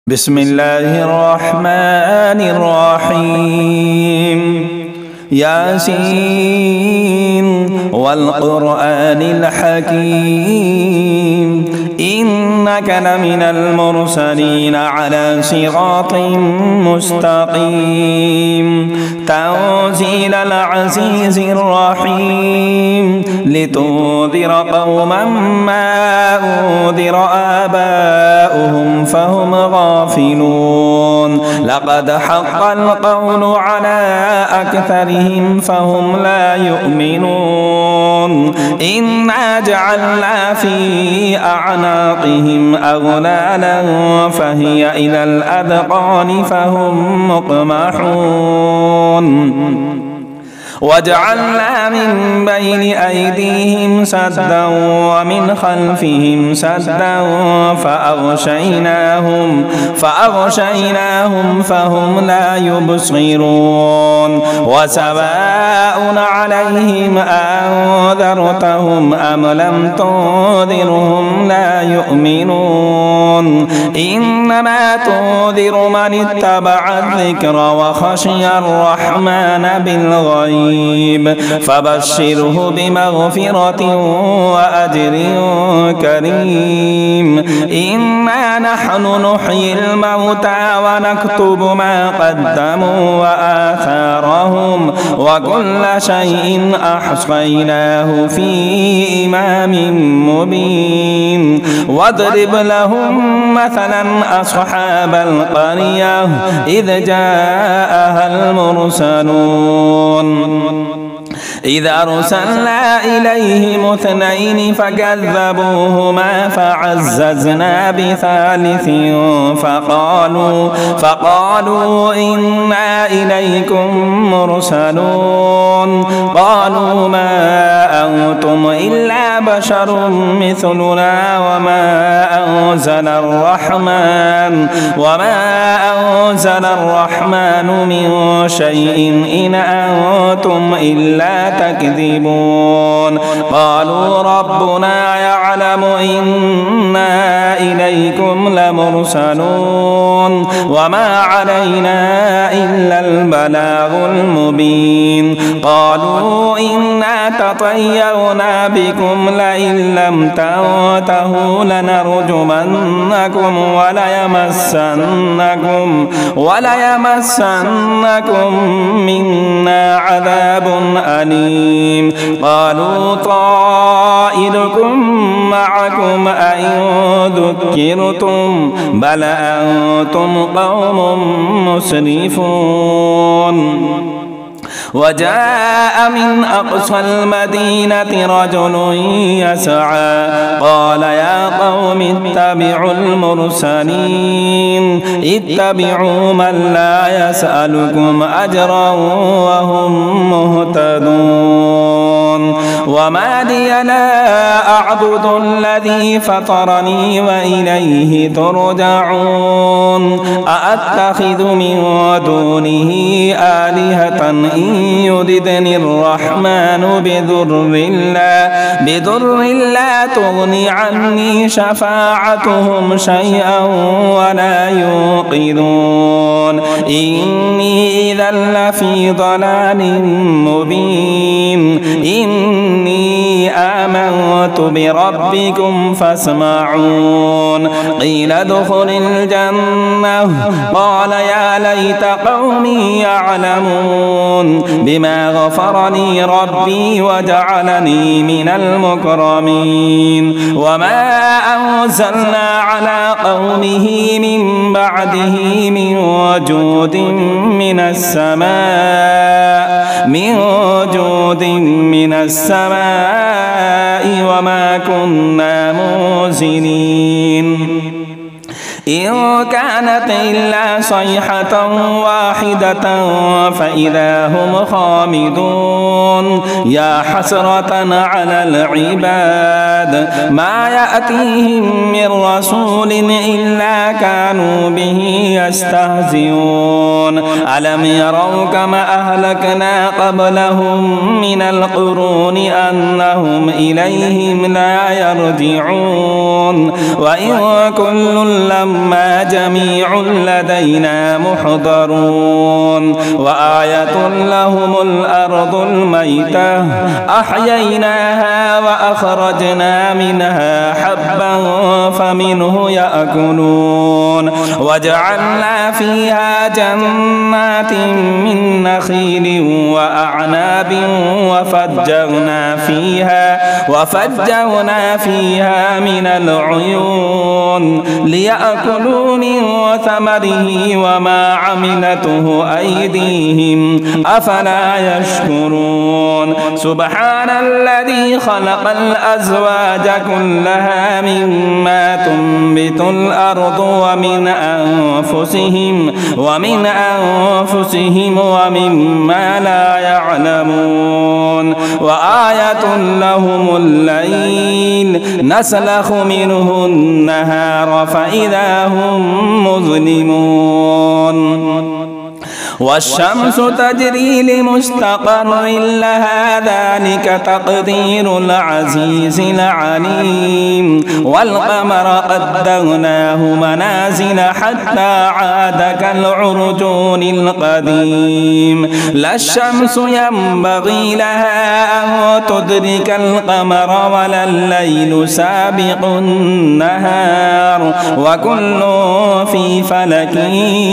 بسم الله الرحمن الرحيم ياسين والقرآن الحكيم إنك لمن المرسلين على صراط مستقيم تنزيل العزيز الرحيم لتنذر قوما ما أنذر آباؤهم فهم غافلون لقد حق القول على أكثرهم فهم لا يؤمنون إنا جعلنا في أعناقهم أغلالا فهي إلى الأذقان فهم مقمحون وجعلنا من بين أيديهم سدا ومن خلفهم سدا فأغشيناهم فهم لا يبصرون وسواء عليهم أنذرتهم أم لم تنذرهم لا يؤمنون إنما تنذر من اتبع الذكر وخشي الرحمن بالغيب فبشره بمغفرة وأجر كريم إنا نحن نحيي الموتى ونكتب ما قدموا وآثارهم وكل شيء أحصيناه في إمام مبين واضرب لهم مثلا أصحاب القرية إذ جاءها المرسلون إذ أرسلنا إليهم اثنين فكذبوهما فعززنا بثالث فقالوا إنا إليكم مرسلون قالوا ما أنتم إلا بشر مثلنا وما أنزل الرحمن من شيء إن أنتم إلا تكذبون قالوا ربنا يعلم إنا إليكم لمرسلون وما علينا إلا البلاغ المبين قالوا إنا تطيرنا بكم لئن لم تنتهوا لنرجمنكم وليمسنكم منا عذاب أليم قالوا طائركم معكم أئن ذكرتم بل أنتم قوم مسرفون وجاء من أقصى المدينة رجل يسعى قال يا قوم اتبعوا المرسلين اتبعوا من لا يسألكم أجرا وهم مهتدون وما لي لا أعبد الذي فطرني وإليه ترجعون أأتخذ من دونه آلهة إن يردني الرحمن بضر لا تغني عني شفاعتهم شيئا ولا يوقظون إني إذا لفي ضلال مبين إني آمنت بربكم فاسمعون قيل ادخل الجنة قال يا ليت قومي يعلمون بما غفر لي ربي وجعلني من المكرمين وما أنزلنا على قومه من بعده من وجود من السماء وما كنا منزلين إن كانت إلا صيحة واحدة فإذا هم خامدون يا حسرة على العباد ما يأتيهم من رسول إلا كانوا به يستهزئون ألم يروا كما أهلكنا قبلهم من القرون أنهم إليهم لا يرجعون وإن كل لما جميع لدينا محضرون وآية لهم الأرض الميتة أحييناها وأخرجنا منها حبا فمنه يأكلون وجعلنا فيها جنات من نخيل وأعناب وفجرنا فيها من العيون ليأكلوا من ثمره وما عملته أيديهم أفلا يشكرون سبحان الذي خلق الأزواج كلها مما تنبت الأرض ومن أنفسهم ومما لا يعلمون وآية لهم الليل نسلخ منه النهار فإذا هم مظلمون والشمس تجري لمستقر لها ذلك تقدير العزيز العليم والقمر قدرناه منازل حتى عاد كالعرجون القديم لا الشمس ينبغي لها أن تدرك القمر ولا الليل سابق النهار وكل في فلك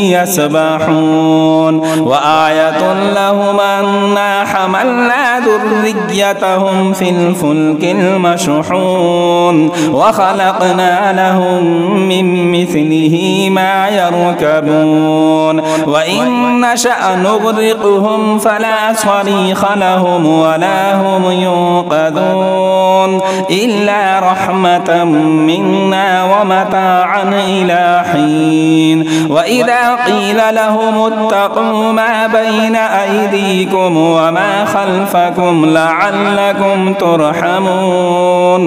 يسبحون وآية لهم أنا حملنا ذريتهم في الفلك المشحون وخلقنا لهم من مثله ما يركبون وإن نشأ نغرقهم فلا صريخ لهم ولا هم ينقذون إلا رحمة منا ومتاعا إلى حين وإذا قيل لهم اتقوا ما بين أيديكم وما خلفكم لعلكم ترحمون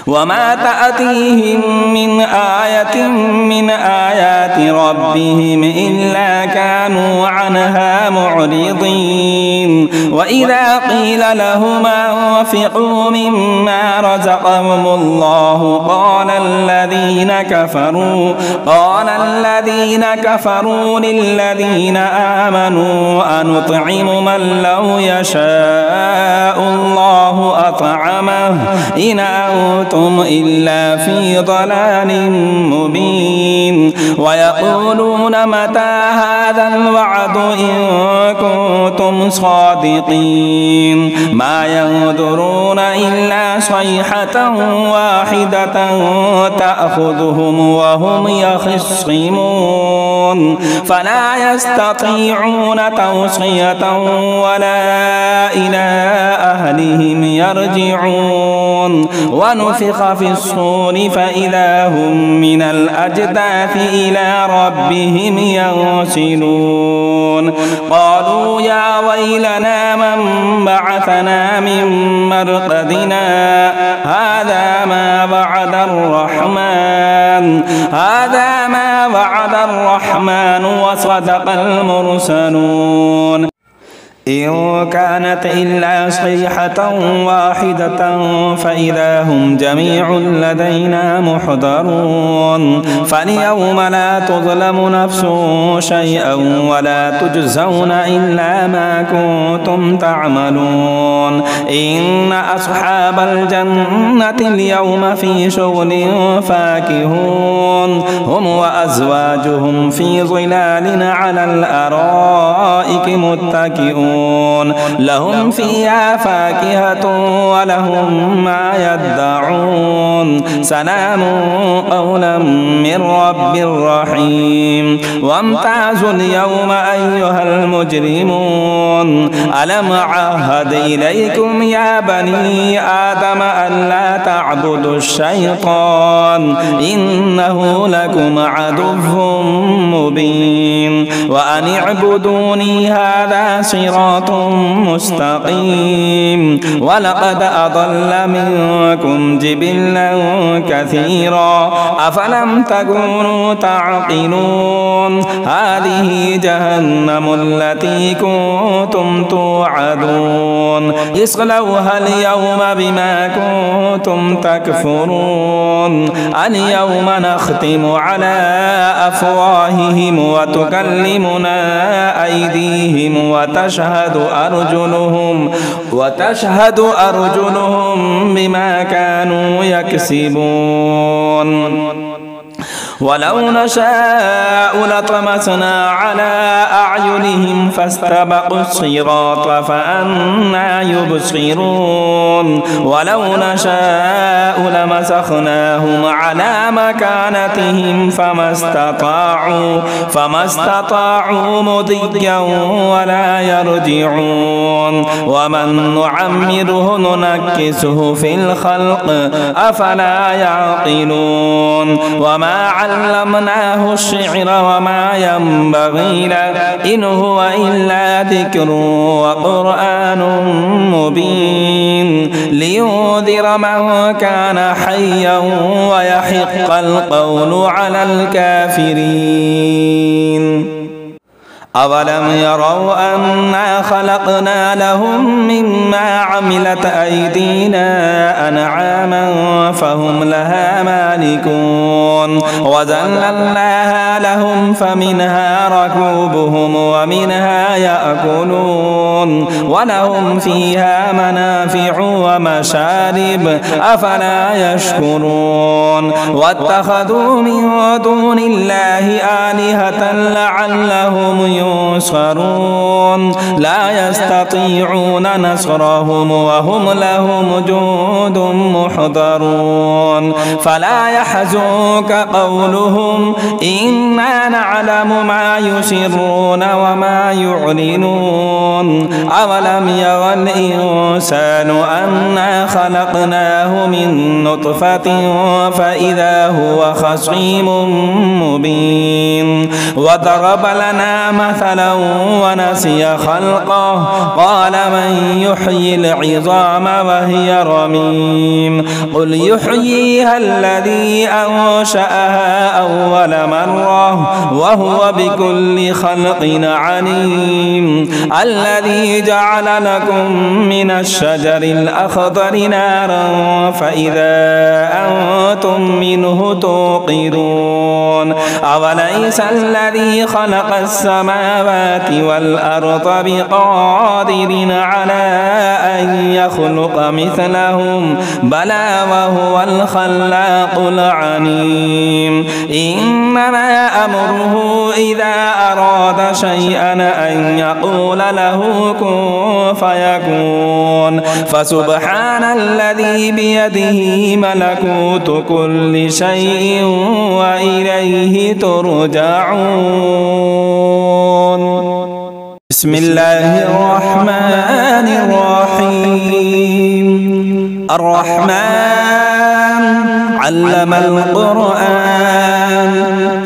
وما تأتيهم من آية من آيات ربهم إلا كانوا عنها معرضين وإذا قيل لهم أنفقوا مما رزقهم الله قال الذين كفروا للذين آمنوا أنطعم من لو يشاء الله أطعمه إن أنتم إلا في ضلال مبين ويقولون متى هذا الوعد إن كنتم صادقين ما ينظرون إلا صيحة واحدة تأخذهم وهم يخصمون فلا يستطيعون توصية ولا إلى أهلهم يرجعون ونفخ في الصور فإذا هم من الأجداث إلى ربهم ينسلون قالوا يا ويلنا من بعثنا من مرقدنا هذا ما وعد الرحمن وصدق المرسلون إن كانت إلا صيحة واحدة فإذا هم جميع لدينا محضرون فاليوم لا تظلم نفس شيئا ولا تجزون إلا ما كنتم تعملون إن أصحاب الجنة اليوم في شغل فاكهون هم وأزواجهم في ظلال على الأرائك متكئون لهم فيها فاكهة ولهم ما يدعون سلام قولا من رب رحيم وامتازوا اليوم أيها المجرمون ألم عهد إليكم يا بني آدم ألا تعبدوا الشيطان إنه لكم عدو مبين وأن اعبدوني هذا صراط صراط مستقيم ولقد أضل منكم جبلا كثيرا أفلم تكونوا تعقلون هذه جهنم التي كنتم توعدون اصلوها اليوم بما كنتم تكفرون اليوم نختم على أفواههم وتكلمنا أيديهم وتشهد أرجلهم بما كانوا يكسبون ولو نشاء لطمسنا على أعينهم فاستبقوا الصراط فأنى يبصرون ولو نشاء لمسخناهم على مكانتهم فما استطاعوا مضيا ولا يرجعون ومن نعمره ننكسه في الخلق أفلا يعقلون وما علمناه الشعر وما ينبغي له إن هو إلا ذكر وقرآن مبين لينذر من كان حيا ويحق القول على الكافرين أولم يروا أنا خلقنا لهم مما عملت أيدينا أنعاما فهم لها مالكون وذللناها لهم فمنها ركوبهم ومنها يأكلون ولهم فيها منافع ومشارب أفلا يشكرون واتخذوا من دون الله آلهة لعلهم ينصرون لا يستطيعون نصرهم وهم لهم جند محضرون فلا يحزنك قولهم إنا نعلم ما يسرون وما يعلنون أولم يرى الإنسان أنا خلقناه من نطفة فإذا هو خصيم مبين وضرب لنا مثلا ونسي خلقه قال من يحيي العظام وهي رميم قل يحييها الذي أنشأها أول مرة وهو بكل خلق عليم الذي جعل لكم من الشجر الأخضر نارا فإذا أنتم منه توقدون أوليس الذي خلق السماوات والأرض بقادر على أن يخلق مثلهم بلى وهو الخلاق العليم إنما أمره إذا أراد شيئا أن يقول له كن فيكون فسبحان الذي بيده ملكوت كل شيء وإليه ترجعون بسم الله الرحمن الرحيم الرحمن علم القرآن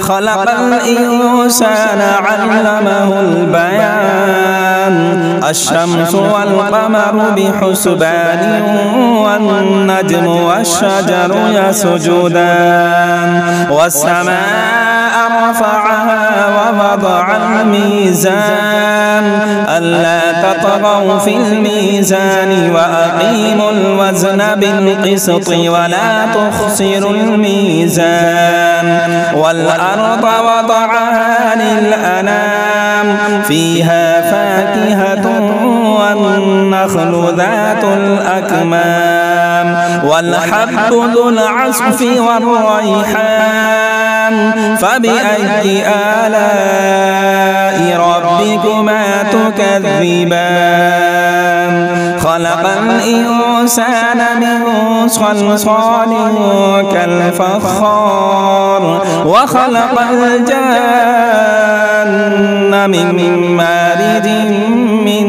خلق الإنسان علمه البيان الشمس والقمر بحسبان والنجم والشجر يسجدان والسماء رفعها ووضع الميزان ألا تطغوا في الميزان وأقيموا الوزن بالقسط ولا تخسروا الميزان والأرض وضعها للأنام فيها فاكهة والنخل ذات الأكمام والحب ذو العصف والريحان فبأي آلاء ربكما تكذبان خلق الإنسان من صلصال كالفخار وخلق الجان من مارج من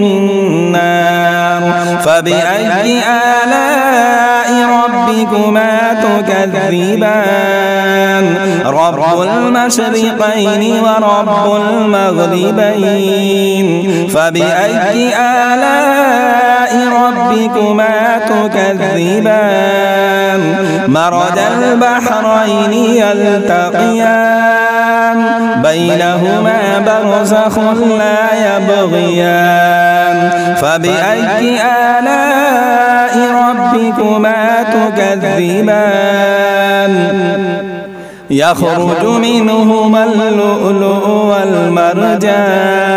نار فبأي آلاء ربكما تكذبان تكذبان رب المشرقين ورب المغربين فبأي آلاء ربكما تكذبان مرج البحرين يلتقيان بينهما برزخ لا يبغيان فبأي آلاء ربكما تكذبان يخرج منهما اللؤلؤ والمرجان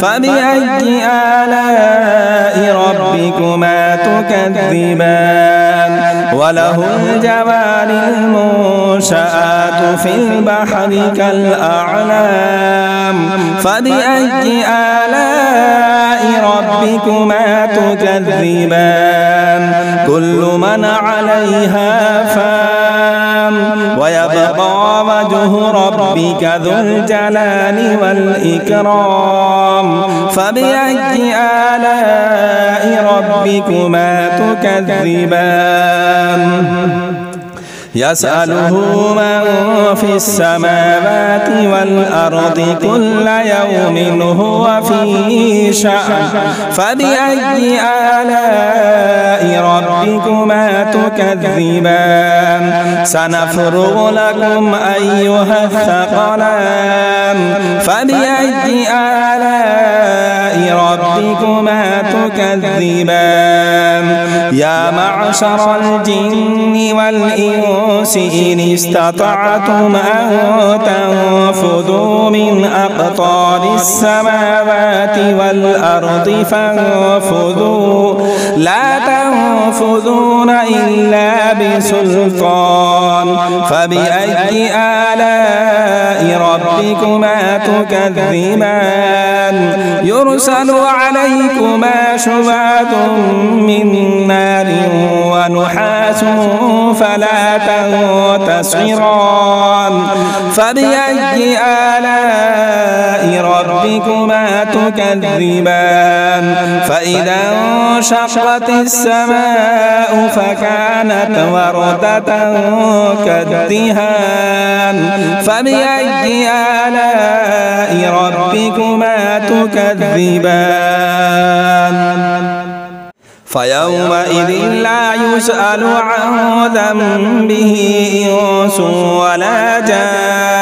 فبأي آلاء ربكما تكذبان وله الجوار المنشآت في البحر كالأعلام فبأي آلاء ربكما تكذبان كل من عليها فان ويبقى وجه ربك ذو الجلال والإكرام فبأي آلاء ربكما تكذبان يسأله من في السماوات والأرض كل يوم هو في شأن فبأي آلاء ربكما تكذبان سنفرغ لكم أيها الثقلان فبأي آلاء ربكما تكذبان يا معشر الجن والإنس إن استطعتم أن تنفذوا من أقطار السماوات والأرض فانفذوا لا تنفذون إلا بسلطان فبأي آلاء ربكما تكذبان يرسل عليكما شواظ من نار ونحاس فلا تنتصران فبأي آلاء ربكما تكذبان فإذا انشقت السماء فكانت وردة كالدهان فبأي آلاء ربكما تكذبان فيومئذ لا يسأل عن ذنبه إنس ولا جان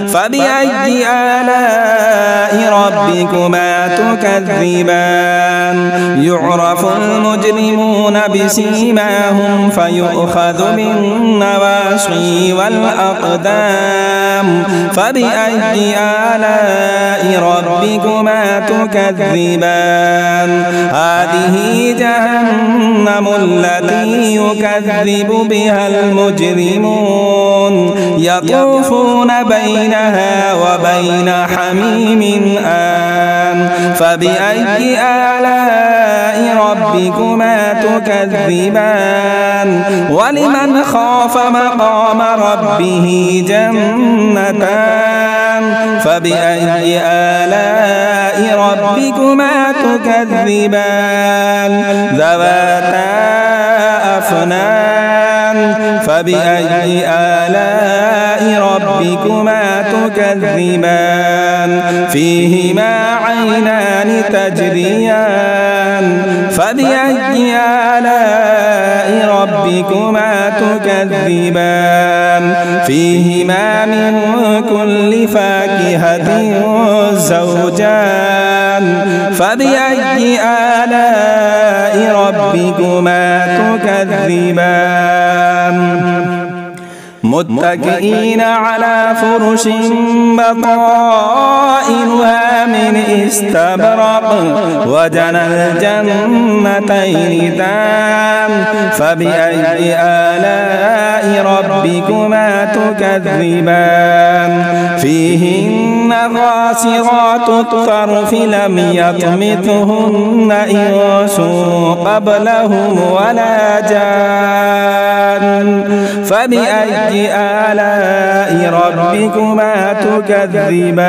فبأي آلاء ربكما تكذبان يعرف المجرمون بسيماهم فيؤخذ بالنواصي والأقدام فبأي آلاء ربكما تكذبان هذه جهنم التي يكذب بها المجرمون يطوفون بينها وبين حميم آن فبأي آلاء ربكما تكذبان ولمن خاف مقام ربه جنتان فبأي آلاء ربكما تكذبان ذواتا أفنان فبأي آلاء ربكما تكذبان فيهما عينان تجريان فبأي آلاء ربكما تكذبان فيهما من كل فاكهة زوجان فبأي آلاء ربكما تكذبان متكئين على فرش بطائنها من استبرق وجنى الجنتين دان فبأي آلاء ربكما تكذبان فيهن قاصرات الطرف لم يطمثهن إنس قبلهم ولا جان فبأي آلاء ربكما تكذبان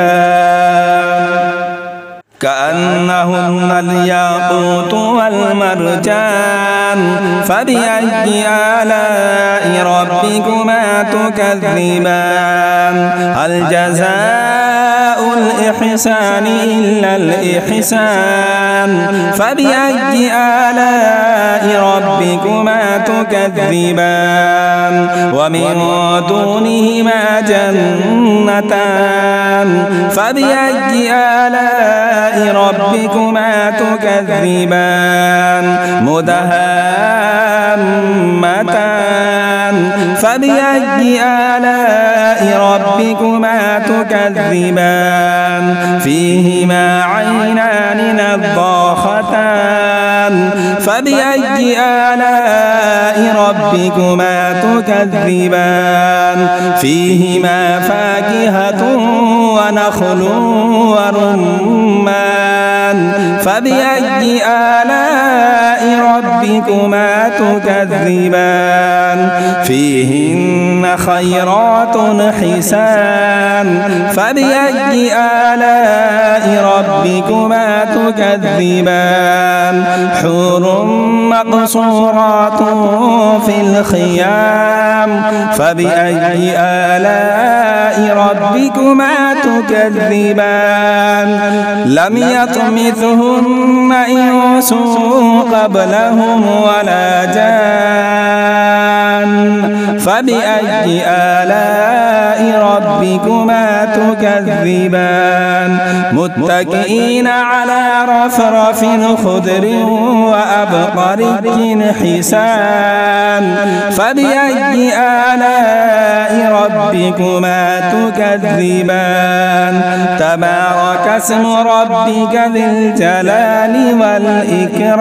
كأنهن الياقوت والمرجان فبأي آلاء ربكما تكذبان هل جزاء الإحسان إلا الإحسان فبأي آلاء ربكما تكذبان ومن دونهما جنتان فبأي آلاء ربكما تكذبان مدهامتان فبأي آلاء ربكما تكذبان فيهما عينان نضاختان فبأي آلاء ربكما تكذبان فيهما فاكهة ونخل ورمان فبأي آلاء ربكما تكذبان فيهن خيرات حسان فبأي آلاء ربكما تكذبان حور مقصورات في الخيام فبأي آلاء ربكما تكذبان لم يطمثهن إنس قبلهم ولا جان فبأي آلاء ربكما تكذبان متكئين على رفرف خضر وأبقري حسان فبأي آلاء ربكما تكذبان تبارك اسم ربك ذي الجلال والإكرام